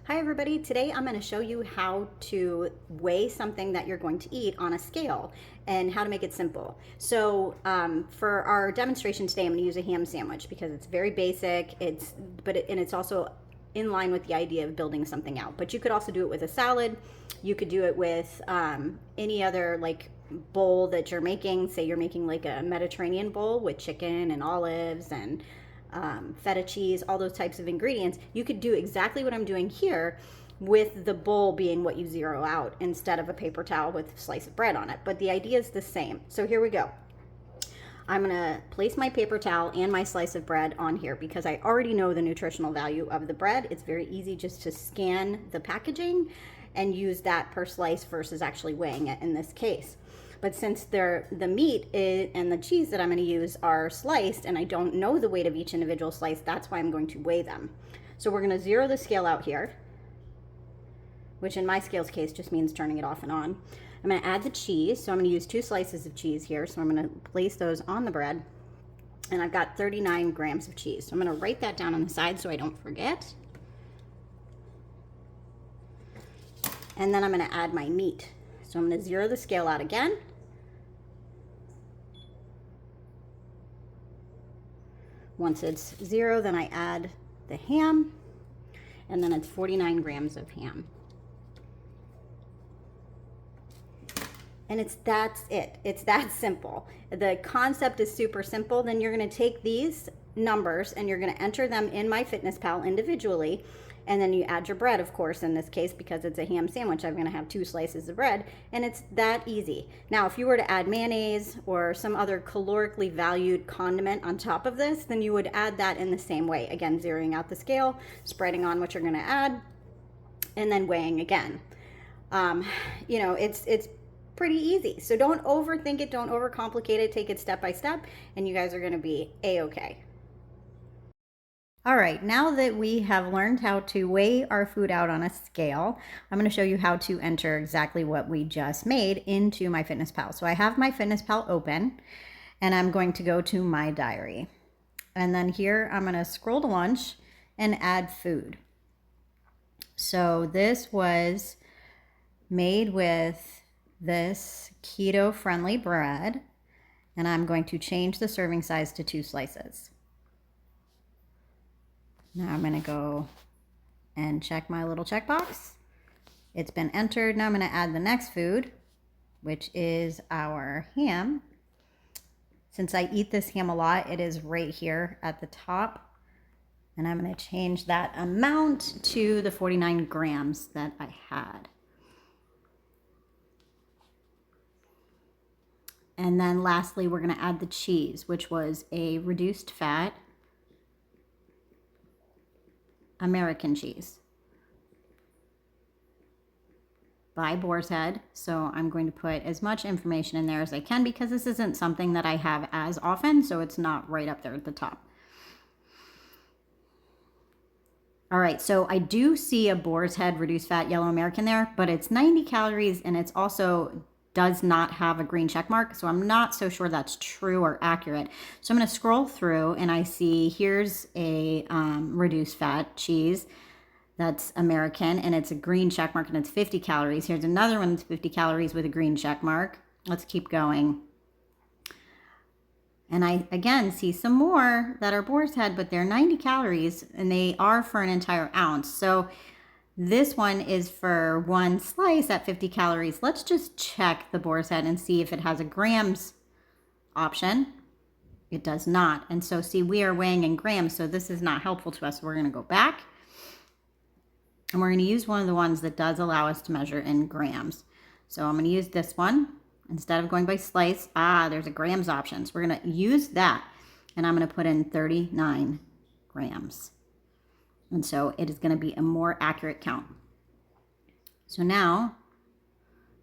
Hi everybody, today I'm going to show you how to weigh something that you're going to eat on a scale and how to make it simple. So for our demonstration today, I'm going to use a ham sandwich because it's very basic, and it's also in line with the idea of building something out. But you could also do it with a salad. You could do it with any other like bowl that you're making. Say you're making like a Mediterranean bowl with chicken and olives and feta cheese, all those types of ingredients. You could do exactly what I'm doing here with the bowl being what you zero out instead of a paper towel with a slice of bread on it. But the idea is the same. So here we go. I'm gonna place my paper towel and my slice of bread on here because I already know the nutritional value of the bread. It's very easy just to scan the packaging and use that per slice versus actually weighing it in this case. But since the meat and the cheese that I'm going to use are sliced and I don't know the weight of each individual slice, that's why I'm going to weigh them. So we're going to zero the scale out here, which in my scale's case just means turning it off and on. I'm going to add the cheese. So I'm going to use 2 slices of cheese here. So I'm going to place those on the bread. And I've got 39 grams of cheese. So I'm going to write that down on the side so I don't forget. And then I'm going to add my meat. So I'm going to zero the scale out again. Once it's 0, then I add the ham, and then it's 49 grams of ham. And that's it. It's that simple. The concept is super simple. Then you're going to take these numbers and you're going to enter them in Myfitnesspal individually. And then you add your bread, of course, in this case, because it's a ham sandwich, I'm going to have 2 slices of bread. And it's that easy. Now, if you were to add mayonnaise or some other calorically valued condiment on top of this, then you would add that in the same way. Again, zeroing out the scale, spreading on what you're going to add, and then weighing again. It's pretty easy. So don't overthink it. Don't overcomplicate it. Take it step by step, and you guys are going to be A-okay. All right, now that we have learned how to weigh our food out on a scale, I'm going to show you how to enter exactly what we just made into Myfitnesspal. So I have Myfitnesspal open, and I'm going to go to my diary. And then here I'm going to scroll to lunch and add food. So this was made with this keto-friendly bread, and I'm going to change the serving size to 2 slices. Now I'm going to go and check my little checkbox. It's been entered. Now I'm going to add the next food, which is our ham. Since I eat this ham a lot, it is right here at the top. And I'm going to change that amount to the 49 grams that I had. And then lastly, we're going to add the cheese, which was a reduced fat American cheese by Boar's Head. So I'm going to put as much information in there as I can because this isn't something that I have as often, so it's not right up there at the top. All right, so I do see a Boar's Head reduced fat yellow American there, but it's 90 calories and it's also does not have a green check mark, so I'm not so sure that's true or accurate. So I'm going to scroll through and I see here's a reduced fat cheese that's American and it's a green check mark and it's 50 calories. Here's another one that's 50 calories with a green check mark. Let's keep going. And I again see some more that are Boar's Head, but they're 90 calories and they are for an entire ounce. So this one is for 1 slice at 50 calories. Let's just check the Boar's Head and see if it has a grams option. It does not. And so see, we are weighing in grams, so this is not helpful to us. We're going to go back and we're going to use one of the ones that does allow us to measure in grams. So I'm going to use this one instead of going by slice. There's a grams option. So we're going to use that and I'm going to put in 39 grams. And so it is going to be a more accurate count. So now,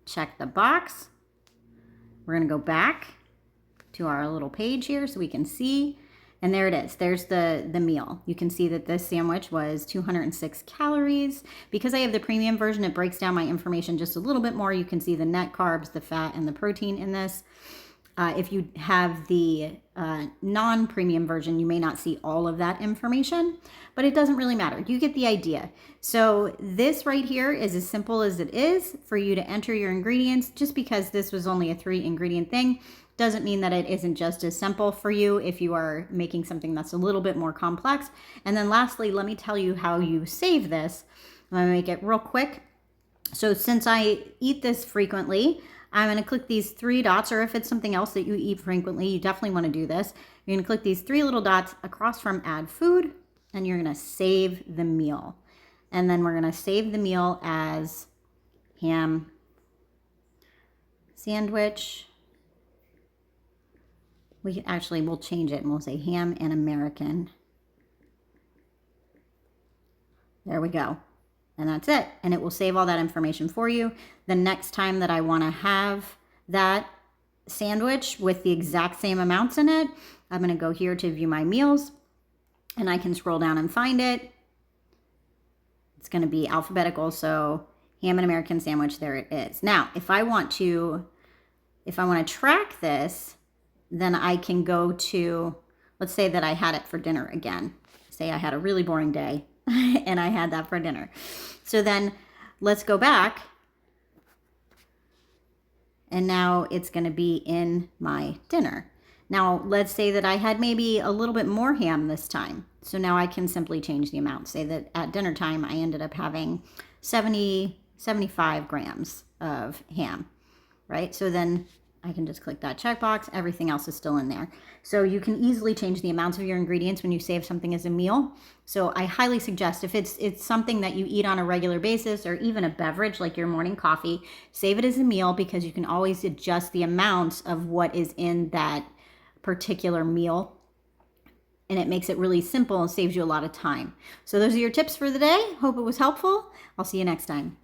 check the box. We're going to go back to our little page here so we can see. And there it is. There's the meal. You can see that this sandwich was 206 calories. Because I have the premium version, it breaks down my information just a little bit more. You can see the net carbs, the fat, and the protein in this. If you have the non-premium version, you may not see all of that information, but it doesn't really matter. You get the idea. So this right here is as simple as it is for you to enter your ingredients. Just because this was only a 3-ingredient thing doesn't mean that it isn't just as simple for you if you are making something that's a little bit more complex. And then lastly, let me tell you how you save this. I'm gonna make it real quick. So since I eat this frequently, I'm going to click these 3 dots, or if it's something else that you eat frequently, you definitely want to do this. You're going to click these 3 little dots across from add food, and you're going to save the meal. And then we're going to save the meal as ham sandwich. We'll change it and we'll say ham and American. There we go. And that's it. And it will save all that information for you. The next time that I want to have that sandwich with the exact same amounts in it, I'm going to go here to view my meals, and I can scroll down and find it. It's going to be alphabetical. So ham and American sandwich, there it is. Now, if I want to track this, then I can go to, let's say that I had it for dinner again. Say I had a really boring day and I had that for dinner. So then let's go back. And now it's going to be in my dinner. Now, let's say that I had maybe a little bit more ham this time. So now I can simply change the amount. Say that at dinner time, I ended up having 75 grams of ham, right? So then I can just click that checkbox. Everything else is still in there. So you can easily change the amounts of your ingredients when you save something as a meal. So I highly suggest, if it's something that you eat on a regular basis, or even a beverage like your morning coffee, save it as a meal, because you can always adjust the amounts of what is in that particular meal. And it makes it really simple and saves you a lot of time. So those are your tips for the day. Hope it was helpful. I'll see you next time.